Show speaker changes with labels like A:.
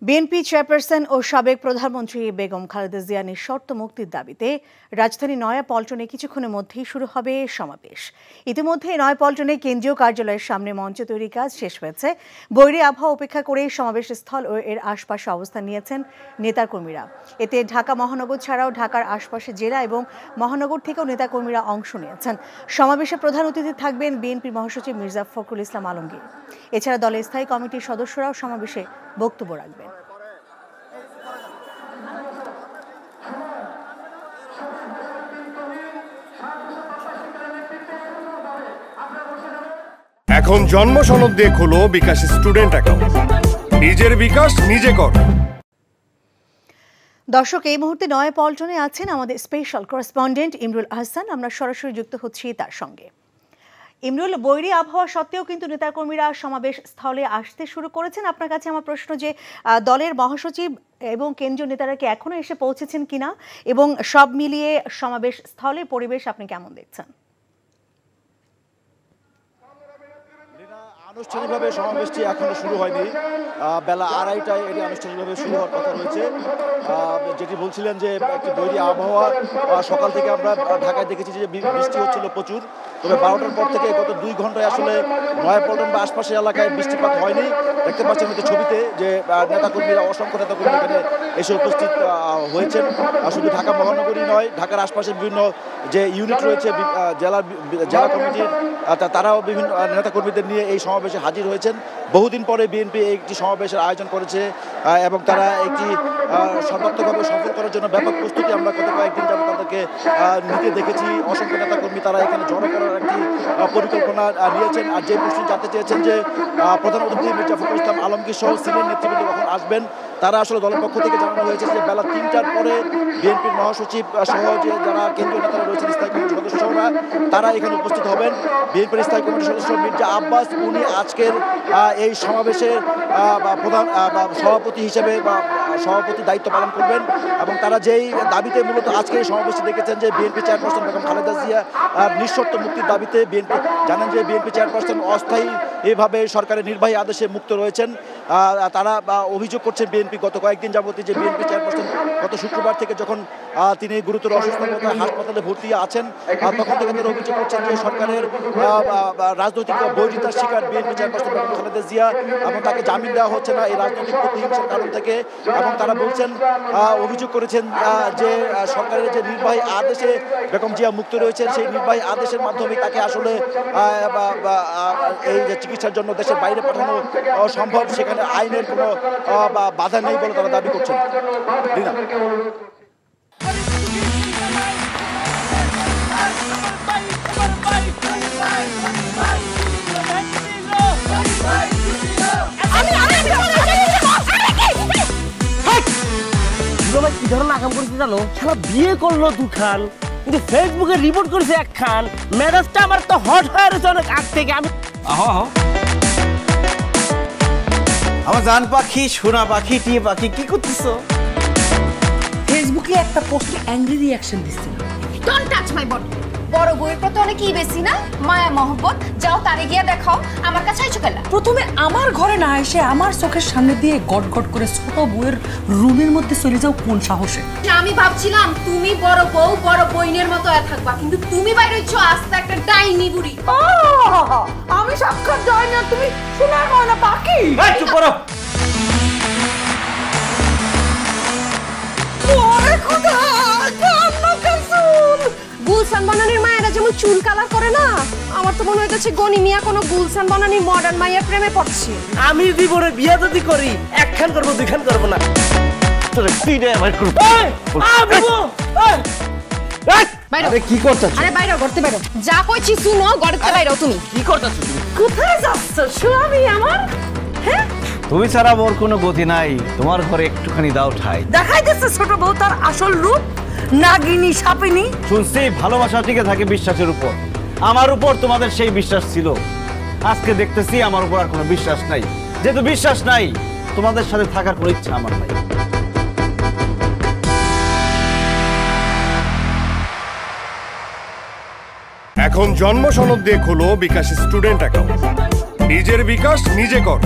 A: BNP chairperson ও সাবেক প্রধানমন্ত্রী বেগম খালেদা জিয়া নিঃশর্ত মুক্তির দাবিতে রাজধানী নয়াপল্টনে কিছুক্ষণের মধ্যেই শুরু হবে সমাবেশ। ইতিমধ্যে নয়াপল্টনে কেন্দ্রীয় কার্যালয়ের সামনে মঞ্চ তৈরির কাজ শেষ হয়েছে। বৈরী আবহাওয়া উপেক্ষা করে সমাবেশ স্থল ও এর আশপাশে অবস্থান নিয়েছেন নেতাকর্মীরা। এতে ঢাকা মহানগর ছাড়াও ঢাকার আশপাশের জেলা এবং মহানগর থেকেও নেতাকর্মীরা অংশ নিয়েছেন। সমাবেশে প্রধান অতিথি থাকবেন বিএনপির মহাসচিব মির্জা ফখরুল ইসলাম আলমগীর। এছাড়া দলের স্থায়ী কমিটির সদস্যরাও সমাবেশে বক্তব্য রাখবেন।
B: এখন জন্ম সনদ দিয়ে খোলো বিকাশ স্টুডেন্ট অ্যাকাউন্ট। নিজের বিকাশ নিজে কর।
A: দর্শক, এই মুহূর্তে নয়াপল্টনে আছেন আমাদের স্পেশাল করেসপন্ডেন্ট ইমরুল আহসান। আমরা সরাসরি যুক্ত হচ্ছি তার সঙ্গে। ইমরুল, বৈরী আবহাওয়া সত্ত্বেও কিন্তু নেতাকর্মীরা সমাবেশ স্থলে আসতে শুরু করেছেন। আপনার কাছে আমার প্রশ্ন যে দলের মহাসচিব এবং কেন্দ্রীয় নেতারা কি এখনো এসে পৌঁছেছেন কিনা, এবং সব মিলিয়ে সমাবেশ স্থলের পরিবেশ আপনি কেমন দেখছেন?
C: আনুষ্ঠানিকভাবে সমাবেশটি এখনো শুরু হয়নি। বেলা 2:30টায় এটি আনুষ্ঠানিকভাবে শুরু হওয়ার কথা রয়েছে। যেটি বলছিলেন যে একটি বৈরী আবহাওয়া, সকাল থেকে আমরা ঢাকায় দেখেছি যে বৃষ্টি হচ্ছিল প্রচুর, তবে 12টার পর থেকে গত 2 ঘন্টায় আসলে নয়াপল্টন বা আশপাশের এলাকায় বৃষ্টিপাত হয়নি। দেখতে পাচ্ছেন হয়তো ছবিতে যে নেতাকর্মীরা, অসংখ্য নেতাকর্মী এখানে এসে উপস্থিত হয়েছেন। শুধু ঢাকা মহানগরী নয়, ঢাকার আশপাশের বিভিন্ন যে ইউনিট রয়েছে জেলা কমিটির, তারাও বিভিন্ন নেতাকর্মীদের নিয়ে এই সমাবেশে হাজির হয়েছেন। বহুদিন পরে বিএনপি একটি সমাবেশের আয়োজন করেছে এবং তারা একটি সর্বাত্মকভাবে সফল করার জন্য ব্যাপক প্রস্তুতি আমরা গত কয়েকদিন যাবত তাদেরকে নিতে দেখেছি। অসংখ্য নেতাকর্মী তারা এখানে জড়ো করার একটি পরিকল্পনা নিয়েছেন। আর যে প্রশ্ন জানতে চেয়েছেন যে প্রধান অতিথি মির্জা ফখরুল ইসলাম আলমগীর সহ সিনিয়র নেতৃবৃন্দ কখন আসবেন, তারা আসলে দলের পক্ষ থেকে জানানো হয়েছে যে বেলা 3টার পরে বিএনপির মহাসচিব সহ যে যারা কেন্দ্রীয় নেতারা রয়েছেন, স্থায়ী কমিটির সদস্যরা, তারা এখানে উপস্থিত হবেন। বিএনপির স্থায়ী কমিটির সদস্য মির্জা আব্বাস, উনি আজকের এই সমাবেশের প্রধান সভাপতি হিসেবে সভাপতির দায়িত্ব পালন করবেন। এবং তারা যেই দাবিতে মূলত আজকে এই সমাবেশে দেখেছেন যে বিএনপি চেয়ারপারসন বেগম খালেদা জিয়া নিঃশর্ত মুক্তির দাবিতে বিএনপি জানেন যে বিএনপি চেয়ারপারসন অস্থায়ী এভাবে সরকারের নির্বাহী আদেশে মুক্ত রয়েছেন। তারা অভিযোগ করছেন বিএনপি গত কয়েকদিন যাবতীয় যে বিএনপি চেয়ারপারসন গত শুক্রবার থেকে যখন তিনি গুরুতর অসুস্থতায় হাসপাতালে ভর্তি আছেন, তখন থেকে তারা অভিযোগ করছেন যে সরকারের রাজনৈতিক বৈরিতার শিকার বিএনপি চেয়ারপারসন বেগম খালেদা জিয়া, এবং তাকে জামিন দেওয়া হচ্ছে না এই রাজনৈতিক প্রতিহিংসার কারণ থেকে। এবং তারা বলছেন, অভিযোগ করেছেন যে সরকারের যে নির্বাহী আদেশে বেগম জিয়া মুক্ত রয়েছেন, সেই নির্বাহী আদেশের মাধ্যমে তাকে আসলে এই যে চিকিৎসার জন্য দেশের বাইরে পাঠানো সম্ভব, সেখানে আইনের কোনো বাধা নেই বলে তারা দাবি করছেন।
D: কি ধরনের আকাম করেছে জানো? সারা বিয়ে করলো 2 খান, কিন্তু ফেসবুকে রিপোর্ট করেছে 1 খান। মেজাজটা আমার তো হট হয়ে রয়েছে অনেক আগ থেকে। আমি
E: আমার জান পাখি, সোনা পাখি, টিয়ে পাখি, কি করতেছো?
F: ফেসবুকে একটা পোস্টে অ্যাংরি রিঅ্যাকশন দিছিল।
G: Don't touch my body. বড় বউয়ের প্রতি অনেক কি বেশি না মায়া মহব্বত, যাও তারে গিয়া দেখাও। আমার কাছে আইছো কেলা?
F: প্রথমে আমার ঘরে না এসে আমার চোখের সামনে দিয়ে গট গট করে ছোট বউয়ের রুমের মধ্যে চলে যাও কোন সাহসে?
G: আমি ভাবছিলাম তুমি বড় বউ বড় বইনের মতো থাকবা, কিন্তু তুমি বাইরে হইছো আস্তে একটা ডাইনি বুড়ি।
F: আমি সাক্ষাৎ ডাইনি আর তুমি সোনার ময়না পাখি।
D: এই চুপ করো।
F: ওরে খোদা, কান্না কাসুল।
G: গুলশান বনানীর মায়েরা যেমন চুল কালার করে না, আমার তো মনে হইতেছে গনি মিয়া কোনো গুলশান বনানীর মডার্ন মায়ের প্রেমে পড়ছে।
D: আমি জীবনে বিয়ে যদি করি 1 খান করবো, 2 খান করবো না।
E: কি করতেছ?
G: আরে বাইরে করতে বাইরে যা কইছি শুনো, গড়তে বাইরে তুমি
D: কি করতেছ? তুমি
F: কোথায় যাচ্ছ স্বামী আমার? হ্যাঁ,
E: তুমি ছাড়া মোর কোনো গতি নাই, তোমার ঘরে একটুখানি দাও ঠাই।
F: দেখাই দিচ্ছে ছোট বউ তার আসল রূপ, নাগিনী সাপিনী।
E: শুনছি ভালোবাসা টিকে থাকে বিশ্বাসের উপর। আমার উপর তোমাদের সেই বিশ্বাস ছিল, আজকে দেখতেছি আমার উপর আর কোনো বিশ্বাস নাই। যেহেতু বিশ্বাস নাই, তোমাদের সাথে থাকার কোনো ইচ্ছা আমার নাই।
B: এখন জন্ম সনদ দিয়ে খোলো বিকাশ স্টুডেন্ট অ্যাকাউন্ট। নিজের বিকাশ নিজে কর।